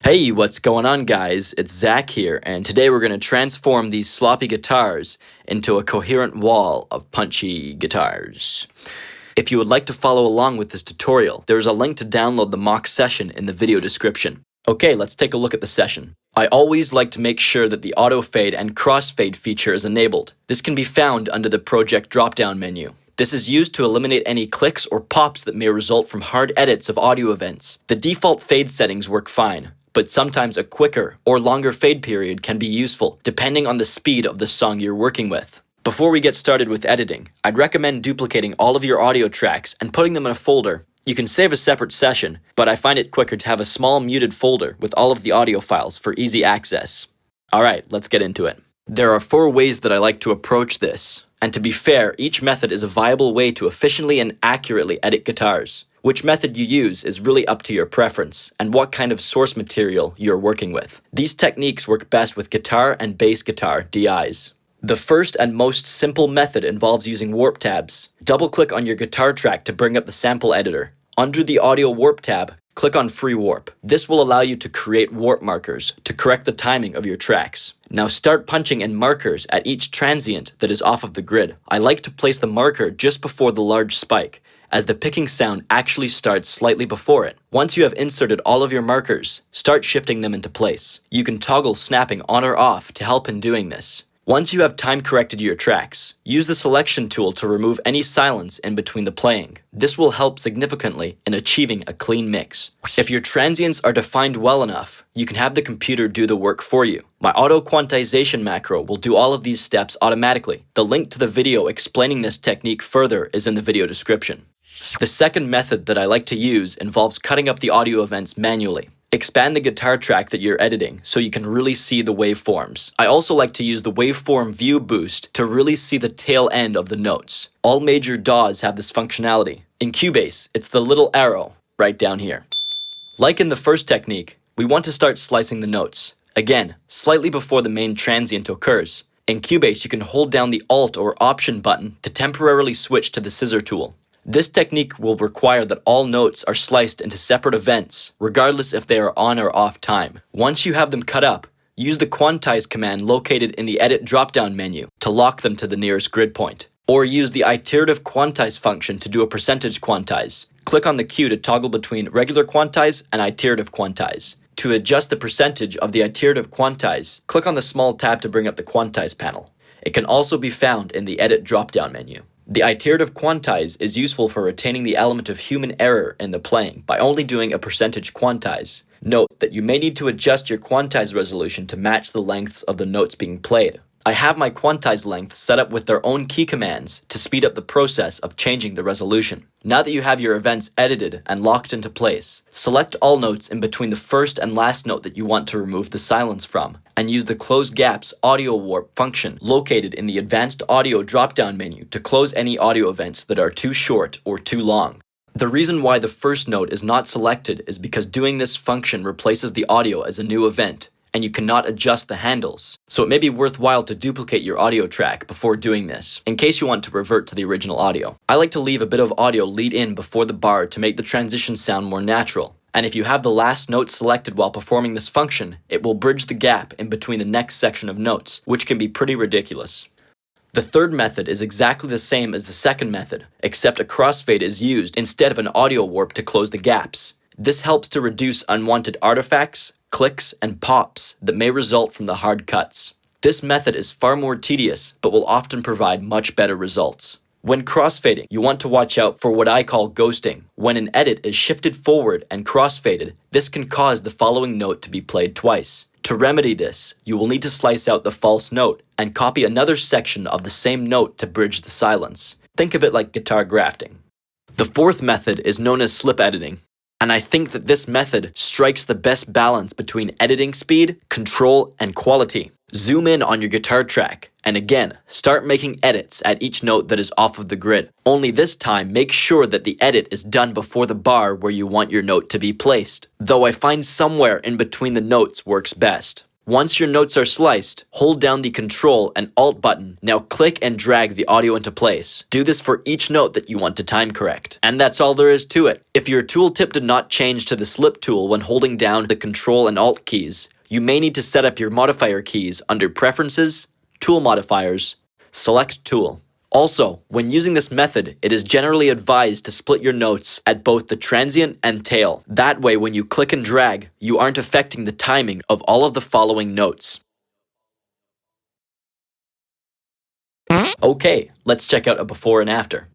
Hey, what's going on, guys? It's Zach here, and today we're going to transform these sloppy guitars into a coherent wall of punchy guitars. If you would like to follow along with this tutorial, there is a link to download the mock session in the video description. Okay, let's take a look at the session. I always like to make sure that the Auto-fade and Crossfade feature is enabled. This can be found under the Project drop-down menu. This is used to eliminate any clicks or pops that may result from hard edits of audio events. The default fade settings work fine, but sometimes a quicker or longer fade period can be useful, depending on the speed of the song you're working with. Before we get started with editing, I'd recommend duplicating all of your audio tracks and putting them in a folder. You can save a separate session, but I find it quicker to have a small muted folder with all of the audio files for easy access. Alright, let's get into it. There are 4 ways that I like to approach this, and to be fair, each method is a viable way to efficiently and accurately edit guitars. Which method you use is really up to your preference and what kind of source material you're working with. These techniques work best with guitar and bass guitar DIs. The first and most simple method involves using warp tabs. Double-click on your guitar track to bring up the sample editor. Under the Audio Warp tab, click on Free Warp. This will allow you to create warp markers to correct the timing of your tracks. Now start punching in markers at each transient that is off of the grid. I like to place the marker just before the large spike, as the picking sound actually starts slightly before it. Once you have inserted all of your markers, start shifting them into place. You can toggle snapping on or off to help in doing this. Once you have time corrected your tracks, use the selection tool to remove any silence in between the playing. This will help significantly in achieving a clean mix. If your transients are defined well enough, you can have the computer do the work for you. My auto-quantization macro will do all of these steps automatically. The link to the video explaining this technique further is in the video description. The second method that I like to use involves cutting up the audio events manually. Expand the guitar track that you're editing so you can really see the waveforms. I also like to use the waveform view boost to really see the tail end of the notes. All major DAWs have this functionality. In Cubase, it's the little arrow right down here. Like in the first technique, we want to start slicing the notes. Again, slightly before the main transient occurs. In Cubase, you can hold down the Alt or Option button to temporarily switch to the scissor tool. This technique will require that all notes are sliced into separate events, regardless if they are on or off time. Once you have them cut up, use the quantize command located in the Edit drop-down menu to lock them to the nearest grid point. Or use the iterative quantize function to do a percentage quantize. Click on the Q to toggle between regular quantize and iterative quantize. To adjust the percentage of the iterative quantize, click on the small tab to bring up the quantize panel. It can also be found in the Edit drop-down menu. The iterative quantize is useful for retaining the element of human error in the playing by only doing a percentage quantize. Note that you may need to adjust your quantize resolution to match the lengths of the notes being played. I have my quantize length set up with their own key commands to speed up the process of changing the resolution. Now that you have your events edited and locked into place, select all notes in between the first and last note that you want to remove the silence from, and use the Close Gaps Audio Warp function located in the Advanced Audio drop-down menu to close any audio events that are too short or too long. The reason why the first note is not selected is because doing this function replaces the audio as a new event, and you cannot adjust the handles. So it may be worthwhile to duplicate your audio track before doing this, in case you want to revert to the original audio. I like to leave a bit of audio lead in before the bar to make the transition sound more natural. And if you have the last note selected while performing this function, it will bridge the gap in between the next section of notes, which can be pretty ridiculous. The third method is exactly the same as the second method, except a crossfade is used instead of an audio warp to close the gaps. This helps to reduce unwanted artifacts, clicks, and pops that may result from the hard cuts. This method is far more tedious, but will often provide much better results. When crossfading, you want to watch out for what I call ghosting. When an edit is shifted forward and crossfaded, this can cause the following note to be played twice. To remedy this, you will need to slice out the false note and copy another section of the same note to bridge the silence. Think of it like guitar grafting. The fourth method is known as slip editing. And I think that this method strikes the best balance between editing speed, control, and quality. Zoom in on your guitar track, and again, start making edits at each note that is off of the grid. Only this time, make sure that the edit is done before the bar where you want your note to be placed, though I find somewhere in between the notes works best. Once your notes are sliced, hold down the Control and Alt button. Now click and drag the audio into place. Do this for each note that you want to time correct. And that's all there is to it. If your tooltip did not change to the slip tool when holding down the Control and Alt keys, you may need to set up your modifier keys under Preferences, Tool Modifiers, Select Tool. Also, when using this method, it is generally advised to split your notes at both the transient and tail. That way, when you click and drag, you aren't affecting the timing of all of the following notes. Okay, let's check out a before and after.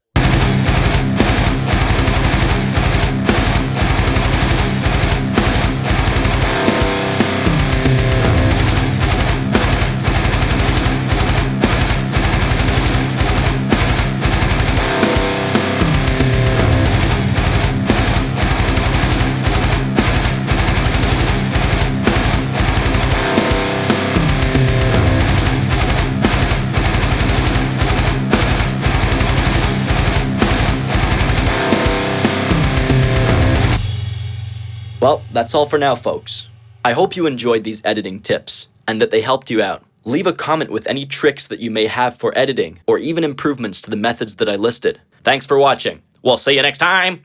Well, that's all for now, folks. I hope you enjoyed these editing tips, and that they helped you out. Leave a comment with any tricks that you may have for editing, or even improvements to the methods that I listed. Thanks for watching. We'll see you next time!